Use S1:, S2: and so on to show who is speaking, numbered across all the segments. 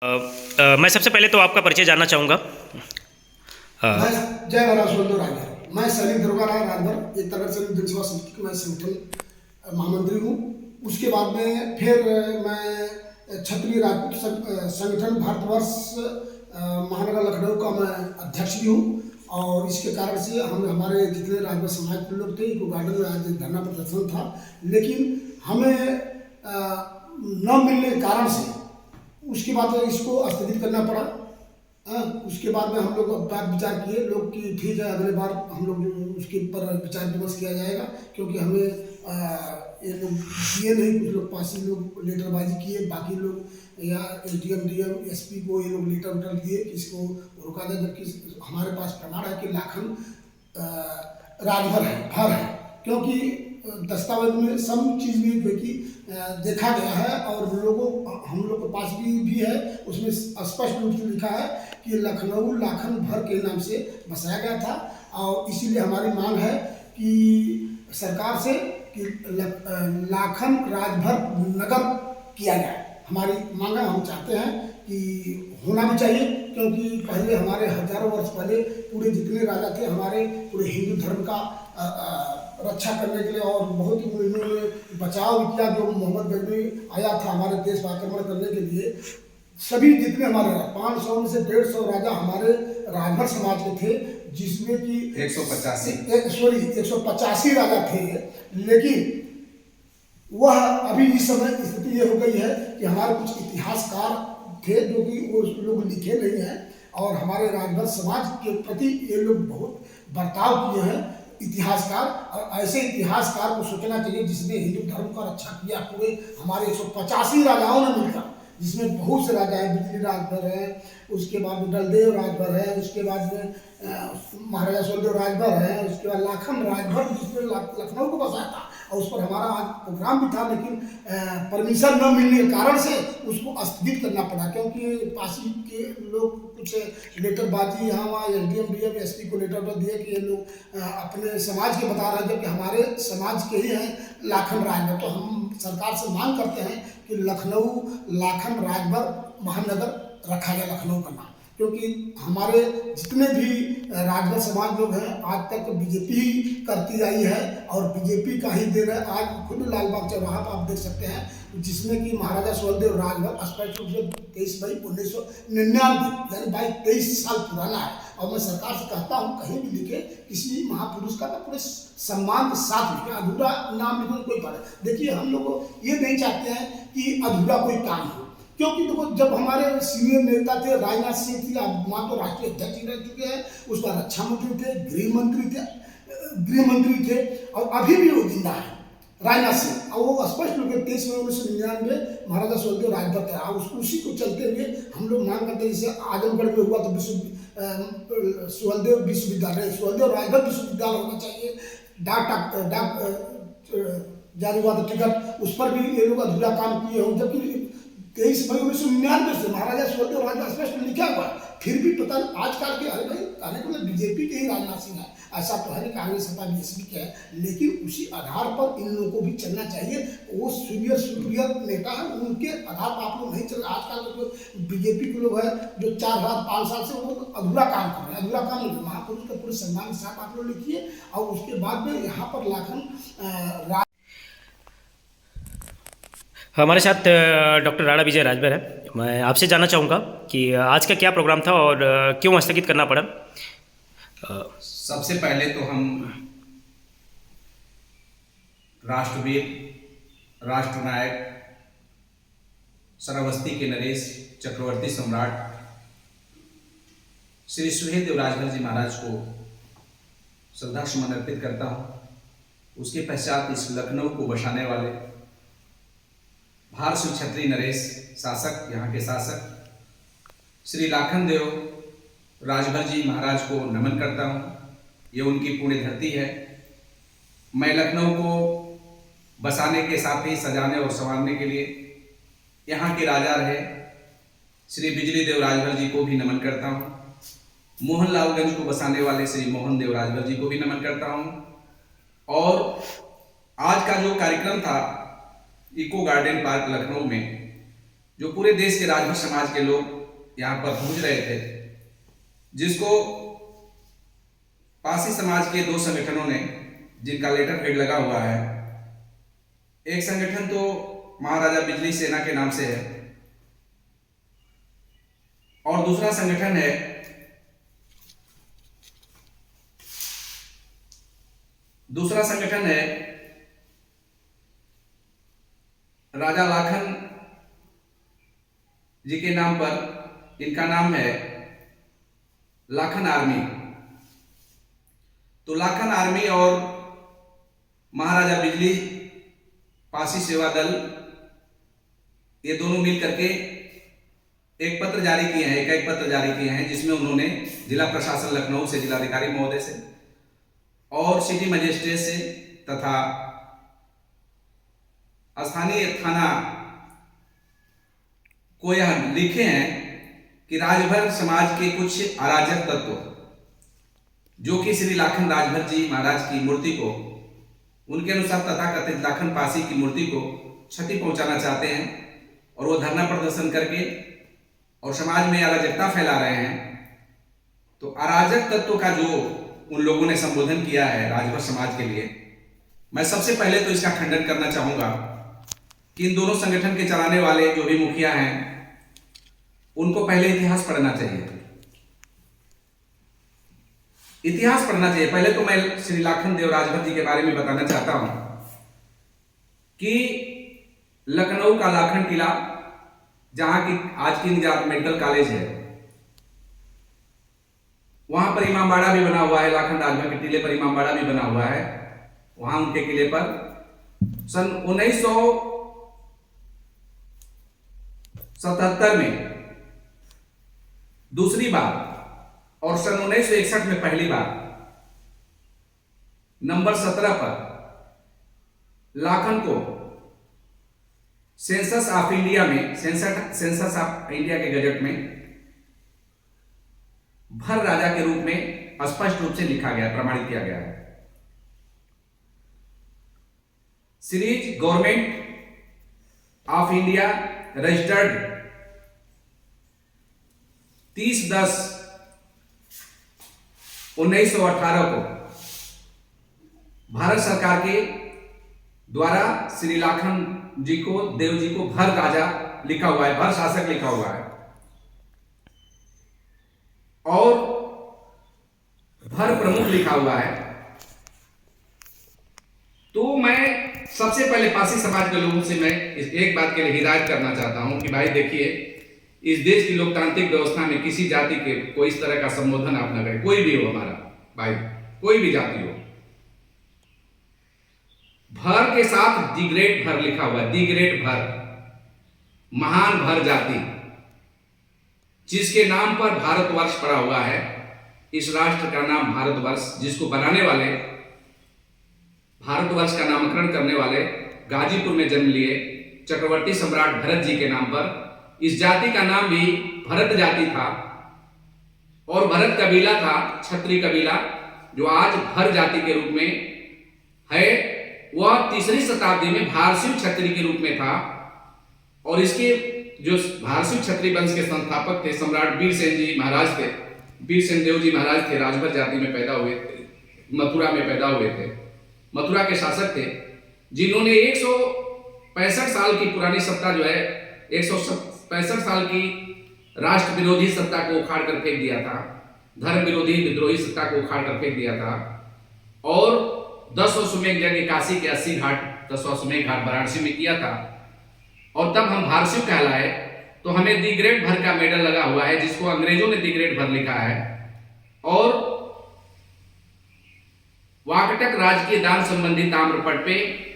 S1: मैं सबसे पहले तो आपका परिचय जानना चाहूँगा।
S2: मैं जय महाराज सोल्डो राजभर। मैं सैनिक दरोगा राय राजभर एक तरह सैनिक जनसेवा समिति का मैं संगठन महामंत्री हूँ। उसके बाद में फिर मैं क्षत्रिय राजपूत संगठन भारतवर्ष महानगर लखनऊ का मैं अध्यक्ष भी हूँ। और इसके कारण से हम हमारे जितने राजभर समाज के लोग थे इको गार्डन में आज धरना प्रदर्शन था, लेकिन हमें न मिलने के कारण से उसके बाद इसको स्थगित करना पड़ा। उसके बाद में हम लोग बात विचार किए लोग कि ठीक है अगले बार हम लोग उसके ऊपर विचार विमर्श किया जाएगा, क्योंकि हमें ये लोग किए नहीं, कुछ लोग पासी लोग लेटरबाजी किए, बाकी लोग या एसडीएम डीएम एसपी को ये लोग लेटर उटर दिए कि इसको रोका जाए, जबकि हमारे पास प्रमाण है कि लाखन राजभर है भर है, क्योंकि दस्तावेज में सब चीज़ भी कि देखा गया है और लोगों हम लोग के पास भी है, उसमें स्पष्ट रूप से लिखा है कि लखनऊ लाखन भर के नाम से बसाया गया था। और इसीलिए हमारी मांग है कि सरकार से कि लाखन राजभर नगर किया जाए। हमारी मांग है, हम चाहते हैं कि होना भी चाहिए, क्योंकि पहले हमारे हजारों वर्ष पहले पूरे जितने राजा थे हमारे पूरे हिंदू धर्म का रक्षा करने के लिए और बहुत ही इन्होंने बचाव किया। जो मोहम्मद गजनी आया था हमारे देश पर आक्रमण करने के लिए, सभी जितने हमारे 500 में से 150 राजा हमारे राजभर समाज के थे, जिसमें कि 185 राजा थे। लेकिन वह अभी इस समय स्थिति ये हो गई है कि हमारे कुछ इतिहासकार थे जो कि वो लोग लिखे नहीं हैं और हमारे राजभर समाज के प्रति ये लोग बहुत बर्ताव किए हैं इतिहासकार। और ऐसे इतिहासकार को सोचना चाहिए जिसने हिंदू धर्म का रक्षा किया पूरे हमारे 185 राजाओं ने मिलकर, जिसमें बहुत से राजा हैं, बिजली राजभर है, उसके बाद में दलदेव राजभर है, उसके बाद में महाराजा सोलदेव राजभर है, उसके बाद लाखन राजभर जिसने लखनऊ को बसाया था और उस पर हमारा आज प्रोग्राम भी था, लेकिन परमिशन न मिलने के कारण से उसको स्थगित करना पड़ा, क्योंकि पासी के लोग कुछ लेटरबाजी यहाँ वहाँ एसडीएम डीएम एसपी को लेटर पर दिए कि ये लोग अपने समाज के बता रहे हैं, जबकि हमारे समाज के ही हैं लाखन राजभर। तो हम सरकार से मांग करते हैं कि लखनऊ लाखन राजभर महानगर रखा जाए लखनऊ का नाम, क्योंकि हमारे जितने भी राजभर समाज लोग हैं आज तक बीजेपी ही करती आई है और बीजेपी का ही देन है। आज खुद लाल बाग चौराहा पर आप देख सकते हैं जिसमें कि महाराजा सोलदेव राजभर स्पष्ट रूप से 23 मई 1999 यानी 23 साल पुराना है। और मैं सरकार से कहता हूँ कहीं भी लिखे किसी महापुरुष का तो पूरे सम्मान के साथ लिखे, अधूरा नाम लिखे कोई बात नहीं। देखिए हम लोग ये नहीं चाहते हैं कि अधूरा कोई काम हो, क्योंकि देखो जब हमारे सीनियर नेता थे राजनाथ सिंह थी, अब वहाँ तो राष्ट्रीय अध्यक्ष रह चुके हैं, उस पर रक्षा मंत्री थे, गृह मंत्री थे और अभी भी वो जिंदा है राजनाथ सिंह। और वो स्पष्ट रूप से 23 मई 1999 महाराजा सोलदेव राजभर थे। उसी को चलते हुए हम लोग मांग करते हैं, जैसे आजमगढ़ में हुआ तो सोलदेव विश्वविद्यालय सोलदेव राजभर विश्वविद्यालय होना चाहिए। डाक जारी हुआ था टिकट, उस पर भी ये लोग अधूरा काम किए हों, जबकि 23 मई 1999 से महाराजा सोलदेव राजभर स्पष्ट लिखा हुआ है, फिर भी पता नहीं आजकल के अरे भाई कहने को बीजेपी के ही राजनाथ सिंह है, ऐसा तो है नहीं, कांग्रेस सपा बीएसपी के है, लेकिन उसी आधार पर इन लोगों को भी चलना चाहिए। वो सुपीरियर नेता है, उनके आधार पर आप लोग नहीं चल। आजकल के जो बीजेपी के लोग हैं जो 4-5 साल से वो अधूरा काम कर रहे हैं, अधूरा काम नहीं। महापुरुष का पूरे सम्मान के साथ आप लोग लिखिए और उसके बाद में यहाँ पर लाखन
S1: हमारे साथ डॉक्टर राणा विजय राजभर है। मैं आपसे जानना चाहूँगा कि आज का क्या प्रोग्राम था और क्यों स्थगित करना पड़ा।
S3: सबसे पहले तो हम राष्ट्रवीर राष्ट्रनायक श्रावस्ती के नरेश चक्रवर्ती सम्राट श्री सुहेलदेव राजभर जी महाराज को श्रद्धा सुमन अर्पित करता हूँ। उसके पश्चात इस लखनऊ को बसाने वाले भारत क्षत्रिय नरेश शासक, यहाँ के शासक श्री लाखन देव राजभर जी महाराज को नमन करता हूँ। ये उनकी पुण्य धरती है। मैं लखनऊ को बसाने के साथ ही सजाने और संवारने के लिए यहाँ के राजा रहे श्री बिजली देव राजभर जी को भी नमन करता हूँ। मोहनलालगंज को बसाने वाले श्री मोहन देव राजभर जी को भी नमन करता हूँ। और आज का जो कार्यक्रम था इको गार्डन पार्क लखनऊ में, जो पूरे देश के राजभर समाज के लोग यहाँ पर पहुंच रहे थे, जिसको पासी समाज के 2 संगठनों ने, जिनका लेटर हेड लगा हुआ है। एक संगठन तो महाराजा बिजली सेना के नाम से है और दूसरा संगठन है राजा लाखन जी के नाम पर। इनका नाम है लाखन आर्मी। तो लाखन आर्मी और महाराजा बिजली पासी सेवा दल, ये दोनों मिल करके एक पत्र जारी किए हैं, एक पत्र जारी किए हैं, जिसमें उन्होंने जिला प्रशासन लखनऊ से, जिलाधिकारी महोदय से और सिटी मजिस्ट्रेट से तथा स्थानीय थाना को यह लिखे हैं कि राजभर समाज के कुछ अराजक तत्व, जो कि श्री लाखन राजभर जी महाराज की मूर्ति को, उनके अनुसार तथाकथित लाखन पासी की मूर्ति को क्षति पहुंचाना चाहते हैं और वो धरना प्रदर्शन करके और समाज में अराजकता फैला रहे हैं। तो अराजक तत्व का जो उन लोगों ने संबोधन किया है राजभर समाज के लिए, मैं सबसे पहले तो इसका खंडन करना चाहूंगा कि इन दोनों संगठन के चलाने वाले जो भी मुखिया हैं, उनको पहले इतिहास पढ़ना चाहिए। इतिहास पढ़ना चाहिए। पहले तो मैं श्री लाखन देव राजभर जी के बारे में बताना चाहता हूं कि लखनऊ का लाखन किला, जहां की आज की निजात मेडिकल कॉलेज है, वहां पर इमामबाड़ा भी बना हुआ है। लाखन राजभर के टीले पर इमामबाड़ा भी बना हुआ है। वहां उनके किले पर सन 1977 में दूसरी बार और सन 1961 में पहली बार नंबर 17 पर लाखन को सेंसस ऑफ इंडिया में, सेंसस ऑफ इंडिया के गजट में भर राजा के रूप में स्पष्ट रूप से लिखा गया, प्रमाणित किया गया है। Series government of India registered 30/10/1918 को भारत सरकार के द्वारा श्री लाखन जी को, देव जी को भर राजा लिखा हुआ है, भर शासक लिखा हुआ है और भर प्रमुख लिखा हुआ है। तो मैं सबसे पहले पासी समाज के लोगों से मैं एक बात के लिए हिदायत करना चाहता हूं कि भाई देखिए, इस देश की लोकतांत्रिक व्यवस्था में किसी जाति के कोई इस तरह का संबोधन आप न करें, कोई भी हो हमारा भाई, कोई भी जाति हो। भर के साथ दी ग्रेट भर लिखा हुआ है, दी ग्रेट भर, महान भर जाति, जिसके नाम पर भारतवर्ष पड़ा हुआ है। इस राष्ट्र का नाम भारतवर्ष, जिसको बनाने वाले, भारतवर्ष का नामकरण करने वाले, गाजीपुर में जन्म लिए चक्रवर्ती सम्राट भरत जी के नाम पर इस जाति का नाम भी भरत जाति था और भरत कबीला था, क्षत्रिय कबीला, जो आज भर जाति के रूप में है। वह 3री शताब्दी में भारसिव क्षत्रिय के रूप में था और इसके जो भारसिव क्षत्रिय वंश के संस्थापक थे सम्राट वीरसेन जी महाराज थे, वीरसेन देव जी महाराज थे। राजभर जाति में पैदा हुए थे, मथुरा में पैदा हुए थे, मथुरा के शासक थे, जिन्होंने 165 साल की पुरानी सत्ता जो है, 165 साल की राष्ट्र विरोधी सत्ता को उखाड़ कर फेंक दिया था, धर्म विरोधी विद्रोही सत्ता को उखाड़ कर फेंक दिया था और 10 अश्वमेध यज्ञ काशी के 80 घाट, 10 अश्वमेध घाट वाराणसी में किया था। और तब हम भारसिव कहलाए, तो हमें दी ग्रेट भर का मेडल लगा हुआ है, जिसको अंग्रेजों ने दी ग्रेट भर लिखा है। और वाकटक राज के दान संबंधी ताम्रपट पे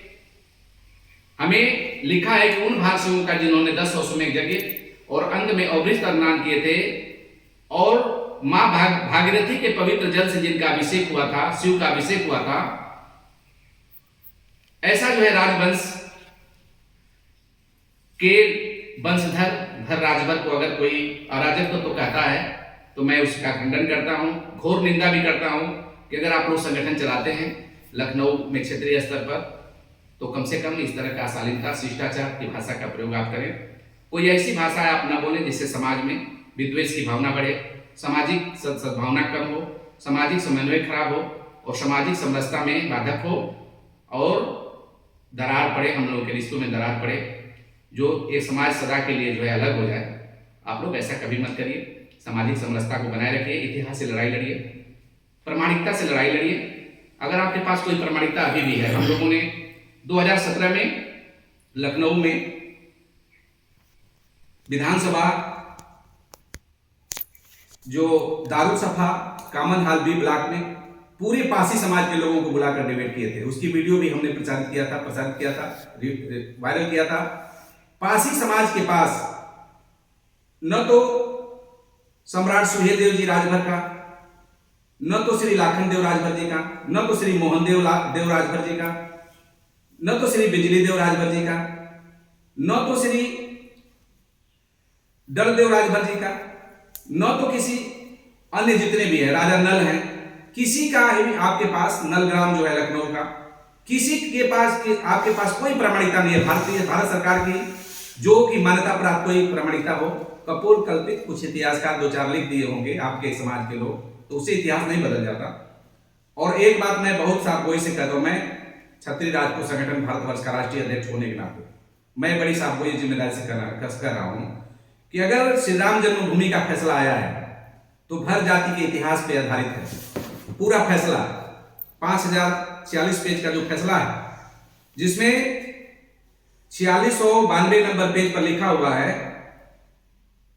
S3: हमें लिखा है कि उन भारसियों का जिन्होंने 10 अश्वमेध यज्ञ और अंग में अवृत स्नान किए थे और मां भागीरथी के पवित्र जल से जिनका अभिषेक हुआ था, शिव का अभिषेक हुआ था, ऐसा जो है राजवंश के वंशधर भर राजभर को अगर कोई अराजक तो कहता है तो मैं उसका खंडन करता हूं, घोर निंदा भी करता हूं कि अगर आप लोग संगठन चलाते हैं लखनऊ में क्षेत्रीय स्तर पर, तो कम से कम इस तरह का शालीनता, शिष्टाचार की भाषा का प्रयोग आप करें कोई ऐसी भाषा आप न बोलें जिससे समाज में विद्वेष की भावना बढ़े, सामाजिक सद्भावना कम हो, सामाजिक समन्वय खराब हो और सामाजिक समरसता में बाधक हो और दरार पड़े, हम लोगों के रिश्तों में दरार पड़े, जो ये समाज सदा के लिए जो है अलग हो जाए। आप लोग ऐसा कभी मत करिए। सामाजिक समरसता को बनाए रखिए, इतिहास से लड़ाई लड़िए, प्रामाणिकता से लड़ाई लड़िए। अगर आपके पास कोई प्रामाणिकता अभी भी है, हम लोगों ने 2017 में लखनऊ में विधानसभा जो दारुसफा कामन हाल बी ब्लॉक में पूरे पासी समाज के लोगों को बुलाकर डिबेट किए थे। उसकी वीडियो भी हमने प्रसारित किया था, वायरल किया था। पासी समाज के पास न तो सम्राट सुहेलदेव जी राजभर का, न तो श्री लाखन देव राजभर जी का, न तो श्री मोहन देव राजभर जी का, न तो श्री बिजली देव राजभर जी का, न तो श्री डलदेव राजभर जी का, न तो किसी अन्य जितने भी हैं, राजा नल हैं, किसी का ही आपके पास, नलग्राम जो है लखनऊ का, किसी के पास आपके पास कोई प्रामाणिकता नहीं है। भारत सरकार की जो कि मान्यता प्राप्त कोई प्रामाणिकता हो, कपोल कल्पित कुछ इतिहासकार दो चार लिख दिए होंगे आपके समाज के लोग, तो उससे इतिहास नहीं बदल जाता। और एक बात मैं बहुत साफगोई से कहता हूं, मैं क्षत्रिय राजपूत संगठन भारतवर्ष का राष्ट्रीय अध्यक्ष होने के नाते मैं बड़ी साफगोई जिम्मेदारी से कर रहा हूं कि अगर श्री राम जन्मभूमि का फैसला आया है तो भर जाति के इतिहास पे आधारित है पूरा फैसला। 5046 पेज का जो फैसला है, जिसमें 4692 नंबर पेज पर लिखा हुआ है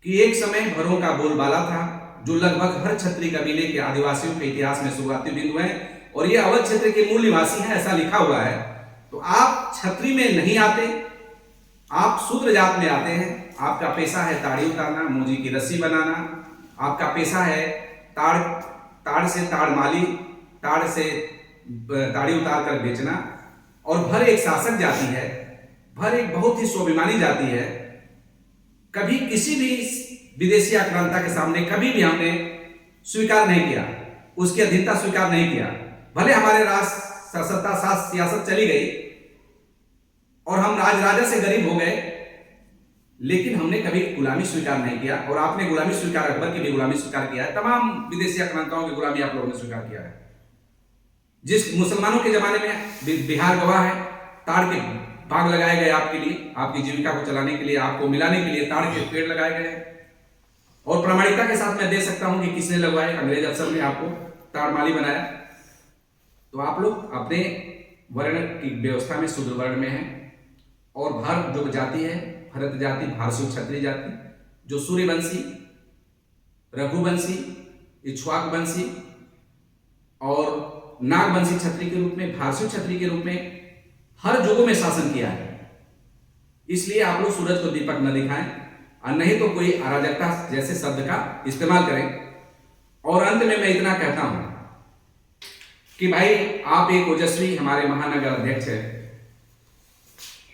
S3: कि एक समय भरों का बोलबाला था जो लगभग हर क्षत्रिय कबीले के आदिवासियों के इतिहास में शुरुआती बिंदु है और ये अवध क्षेत्र के मूल निवासी हैं, ऐसा लिखा हुआ है। तो आप क्षत्रिय में नहीं आते, आप शूद्र जात में आते हैं। आपका पेशा है ताड़ी उतारना, मोजी की रस्सी बनाना, आपका पेशा है ताड़ से ताड़माली, ताड़ से ताड़ी उतार कर बेचना। और भर एक शासक जाति है, भर एक बहुत ही स्वाभिमानी जाति है। कभी किसी भी विदेशी आक्रांता के सामने कभी भी हमने स्वीकार नहीं किया, उसकी अधीनता स्वीकार नहीं किया। भले हमारे राष्ट्र सियासत चली गई और हम राजा से गरीब हो गए, लेकिन हमने कभी गुलामी स्वीकार नहीं किया। और आपने गुलामी स्वीकार, अकबर की भी गुलामी स्वीकार किया है, तमाम विदेशी आक्रांताओं की गुलामी आप लोगों ने स्वीकार किया है। जिस मुसलमानों के जमाने में बिहार गवाह है, ताड़ के बाग लगाए गए आपके लिए, आपकी जीविका को चलाने के लिए, आपको मिलाने के लिए ताड़ के पेड़ लगाए गए हैं। और प्रामाणिकता के साथ मैं दे सकता हूं कि किसने लगवाए, अंग्रेज अफसर ने आपको ताड़माली बनाया। तो आप लोग अपने वर्ण की व्यवस्था में शूद्र वर्ण में हैं। और भर जो जाति है, भरत जाति, भारसु क्षत्रिय जाति, जो सूर्यवंशी, रघुवंशी, इक्ष्वाक वंशी और नागवंशी क्षत्रिय के रूप में, भारसु क्षत्रिय के रूप में हर युगों में शासन किया है। इसलिए आप लोग सूरज को दीपक न दिखाएं और नहीं तो कोई अराजकता जैसे शब्द का इस्तेमाल करें। और अंत में मैं इतना कहता हूं कि भाई आप एक ओजस्वी हमारे महानगर अध्यक्ष है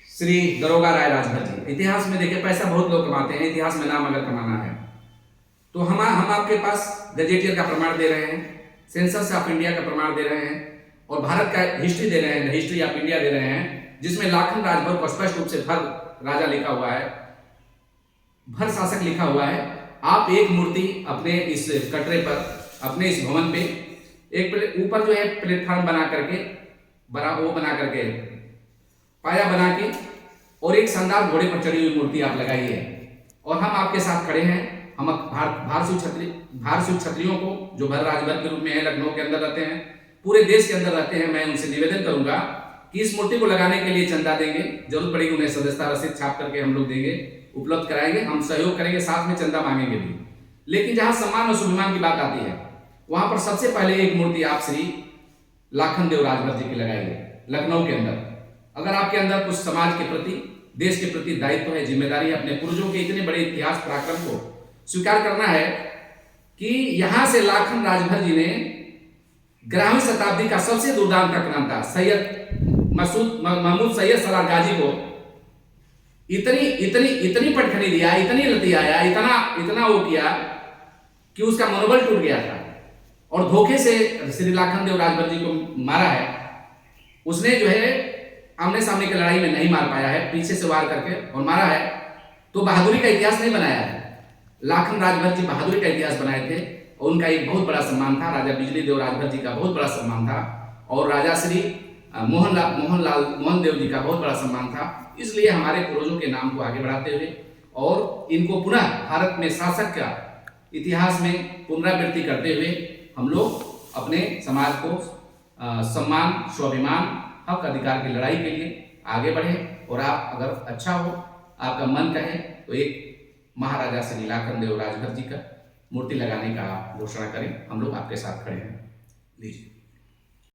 S3: श्री दरोगा राय राजभर जी। इतिहास में देखिए पैसा बहुत लोग कमाते हैं, इतिहास में नाम अगर कमाना है तो हम आपके पास गजेटियर का प्रमाण दे रहे हैं, सेंसस ऑफ इंडिया का प्रमाण दे रहे हैं और भारत का हिस्ट्री दे रहे हैं, हिस्ट्री ऑफ इंडिया दे रहे हैं, जिसमें लाखन राजभर को स्पष्ट रूप से भर राजा लिखा हुआ है, भर शासक लिखा हुआ है। आप एक मूर्ति अपने इस कटरे पर, अपने इस भवन पे एक ऊपर जो है प्लेटफॉर्म बना करके, बना करके पाया बना के और एक शानदार घोड़े पर चढ़ी हुई मूर्ति आप लगाइए और हम आपके साथ खड़े हैं। हम भारसु क्षत्रियों को जो भर राजभर के रूप में है, लखनऊ के अंदर रहते हैं, पूरे देश के अंदर रहते हैं, मैं उनसे निवेदन करूंगा कि इस मूर्ति को लगाने के लिए चंदा देंगे, जरूरत पड़ेगी उन्हें सदस्यता रसीद छाप करके हम लोग देंगे, उपलब्ध कराएंगे, हम सहयोग करेंगे, साथ में चंदा मांगेंगे भी। लेकिन जहां सम्मान और स्वाभिमान की बात आती है वहां पर सबसे पहले एक मूर्ति आप श्री लाखन देव राजभर जी की लगाइए लखनऊ के अंदर। अगर आपके अंदर कुछ समाज के प्रति, देश के प्रति दायित्व है, जिम्मेदारी है, अपने पूर्वजों के इतने बड़े इतिहास पराक्रम को स्वीकार करना है कि यहां से लाखन राजभर जी ने 11वीं शताब्दी का सबसे दुर्दांत आक्रांता महमूद सैयद सलार गाजी को इतनी पटखनी दिया, इतनी लतियाया, इतना वो किया कि उसका मनोबल टूट गया था और धोखे से श्री लाखन देव राजभर जी को मारा है। उसने जो है आमने सामने की लड़ाई में नहीं मार पाया है, पीछे से वार करके और मारा है। तो बहादुरी का इतिहास नहीं बनाया है। लाखन राजभर जी बहादुरी का इतिहास बनाए थे और उनका एक बहुत बड़ा सम्मान था। राजा बिजली देव राजभर जी का बहुत बड़ा सम्मान था और राजा श्री मोहन देव जी का बहुत बड़ा सम्मान था। इसलिए हमारे पूर्वजों के नाम को आगे बढ़ाते हुए और इनको पुनः भारत में शासक का इतिहास में पुनरावृत्ति करते हुए हम लोग अपने समाज को सम्मान, स्वाभिमान, हक अधिकार की लड़ाई के लिए आगे बढ़े। और आप अगर अच्छा हो, आपका मन कहे तो एक महाराजा श्री लाखन देव राजभर जी का मूर्ति लगाने का घोषणा करें। हम लोग आपके साथ खड़े हैं। लीजिए।